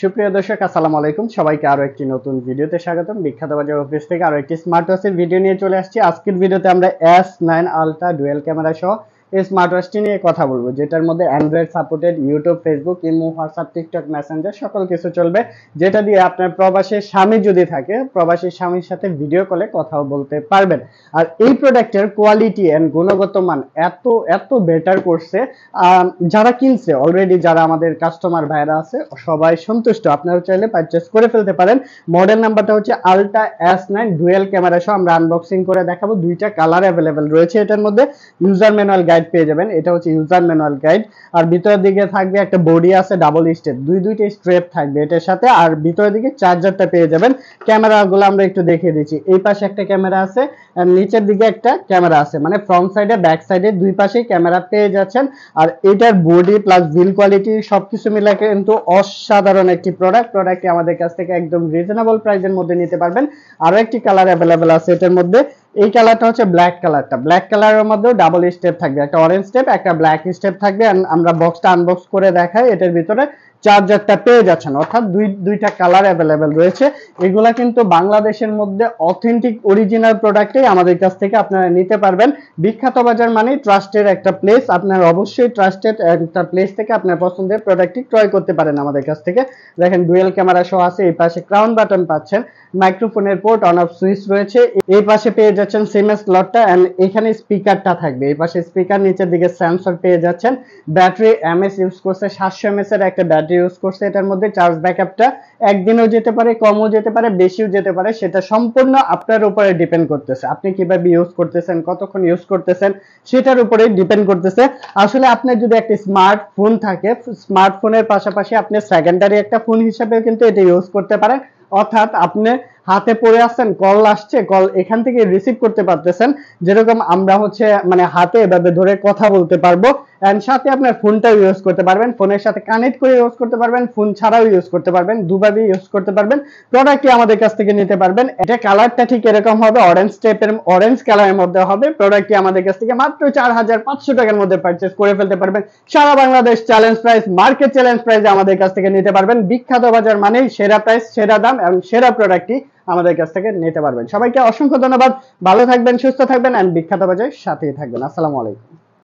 সুপ্রিয় দর্শক, আসসালামু আলাইকুম। সবাইকে আরো একটি নতুন ভিডিওতে স্বাগতম। বিখ্যাত বাজার অফিস থেকে আরো একটি স্মার্ট ওয়াচের ভিডিও নিয়ে চলে আসছি। আজকের ভিডিওতে আমরা S9 আলট্রা ডুয়াল ক্যামেরা সহ এই স্মার্ট ওয়াচটি নিয়ে কথা বলবো, যেটার মধ্যে Android supported, YouTube, Facebook, imo, WhatsApp, TikTok, Messenger সকল কিছু চলবে। যেটা দিয়ে আপনার প্রবাসী স্বামী যদি থাকে, প্রবাসী স্বামীর সাথে ভিডিও কলে কথাও বলতে পারবেন। আর এই প্রোডাক্টের কোয়ালিটি এন্ড গুণগত মান এত এত বেটার করছে, যারা কিনছে অলরেডি, যারা আমাদের কাস্টমার ভাইরা আছে, সবাই সন্তুষ্ট। আপনারা চাইলে পারচেজ করে ফেলতে পারেন। মডেল নাম্বারটা হচ্ছে আলট্রা S9 ডুয়াল ক্যামেরা সহ আমরা আনবক্সিং করে দেখাবো। দুইটা কালার অ্যাভেলেবেল রয়েছে এটার মধ্যে। ইউজার ম্যানুয়াল গাইড পেয়ে যাবেন, এটা হচ্ছে ইউজার ম্যানুয়াল গাইড। আর ভিতরের দিকে থাকবে একটা বডি আছে ডাবল স্টেপ, দুইটা স্ট্রেপ থাকবে এটার সাথে। আর ভিতরের দিকে চার্জারটা পেয়ে যাবেন। ক্যামেরাগুলো আমরা একটু দেখিয়ে দিচ্ছি। এই পাশে একটা ক্যামেরা আছে আর নিচের দিকে একটা ক্যামেরা আছে, মানে ফ্রন্ট সাইডে ব্যাক সাইডে দুই পাশেই ক্যামেরা পেয়ে যাচ্ছেন। আর এটার বডি প্লাস বিল কোয়ালিটি সবকিছু মিলে কিন্তু অসাধারণ একটি প্রোডাক্টটি আমাদের কাছ থেকে একদম রিজনেবল প্রাইসের মধ্যে নিতে পারবেন। আরো একটি কালার অ্যাভেলেবেল আছে এটার মধ্যে। এই কালারটা হচ্ছে ব্ল্যাক কালারটা। ব্ল্যাক কালারের মধ্যেও ডাবল স্টেপ থাকবে, একটা অরেঞ্জ স্টেপ, একটা ব্ল্যাক স্টেপ থাকবে। আমরা বক্সটা আনবক্স করে দেখাই। এটার ভিতরে চার্জারটা পেয়ে যাচ্ছেন, অর্থাৎ দুইটা কালার অ্যাভেলেবেল রয়েছে। এগুলা কিন্তু বাংলাদেশের মধ্যে অথেন্টিক অরিজিনাল প্রোডাক্টই আমাদের কাছ থেকে আপনারা নিতে পারবেন। বিখ্যাত বাজার মানে ট্রাস্টের একটা প্লেস। আপনারা অবশ্যই ট্রাস্টেড একটা প্লেস থেকে আপনার পছন্দের প্রোডাক্টটি ক্রয় করতে পারেন আমাদের কাছ থেকে। দেখেন ডুয়াল ক্যামেরা সহ আছে। এই পাশে ক্রাউন বাটন পাচ্ছেন, মাইক্রোফোনের পোর্ট, অন অফ সুইচ রয়েছে। এই পাশে পেয়ে যাচ্ছেন সিএমএস স্লটটা এন্ড এখানে স্পিকারটা থাকবে। এই পাশে স্পিকার, নিচের দিকে সেন্সর পেয়ে যাচ্ছেন। ব্যাটারি এমএস ইউজ করছে, 700 এমএস এর একটা ব্যাটারি ইউজ করছে এটার মধ্যে। চার্জ ব্যাকআপটা একদিনও যেতে পারে, কমও যেতে পারে, বেশিও যেতে পারে। সেটা সম্পূর্ণ আপনার উপরে ডিপেন্ড করতেছে, আপনি কিভাবে ইউজ করতেছেন, কতক্ষণ ইউজ করতেছেন সেটার উপরে ডিপেন্ড করতেছে। আসলে আপনার যদি একটা স্মার্টফোন থাকে, স্মার্টফোনের পাশাপাশি আপনি সেকেন্ডারি একটা ফোন হিসেবে কিন্তু এটা ইউজ করতে পারেন। অর্থাৎ আপনি হাতে পড়ে আছেন, কল আসছে, কল এখান থেকে রিসিভ করতে পারতেছেন। যেরকম আমরা হচ্ছে মানে হাতে এভাবে ধরে কথা বলতে পারবো, এন্ড সাথে আপনার ফোনটাও ইউজ করতে পারবেন, ফোনের সাথে কানেক্ট করে ইউজ করতে পারবেন, ফোন ছাড়াও ইউজ করতে পারবেন, দুভাবে ইউজ করতে পারবেন। প্রোডাক্টটি আমাদের কাছ থেকে নিতে পারবেন। এটা কালারটা ঠিক এরকম হবে, অরেঞ্জ টাইপের, অরেঞ্জ কালারের মধ্যে হবে। প্রোডাক্টটি আমাদের কাছ থেকে মাত্র 4500 টাকার মধ্যে পারচেজ করে ফেলতে পারবেন। সারা Bangladesh challenge price, market challenge প্রাইসে আমাদের কাছ থেকে নিতে পারবেন। বিখ্যাত বাজার মানেই সেরা প্রাইস, সেরা দাম এবং সেরা প্রোডাক্টটি আমাদের কাছ থেকে নিতে পারবেন। সবাইকে অসংখ্য ধন্যবাদ। ভালো থাকবেন, সুস্থ থাকবেন এন্ড বিখ্যাত বাজারের সাথেই থাকবেন। আসসালামু আলাইকুম।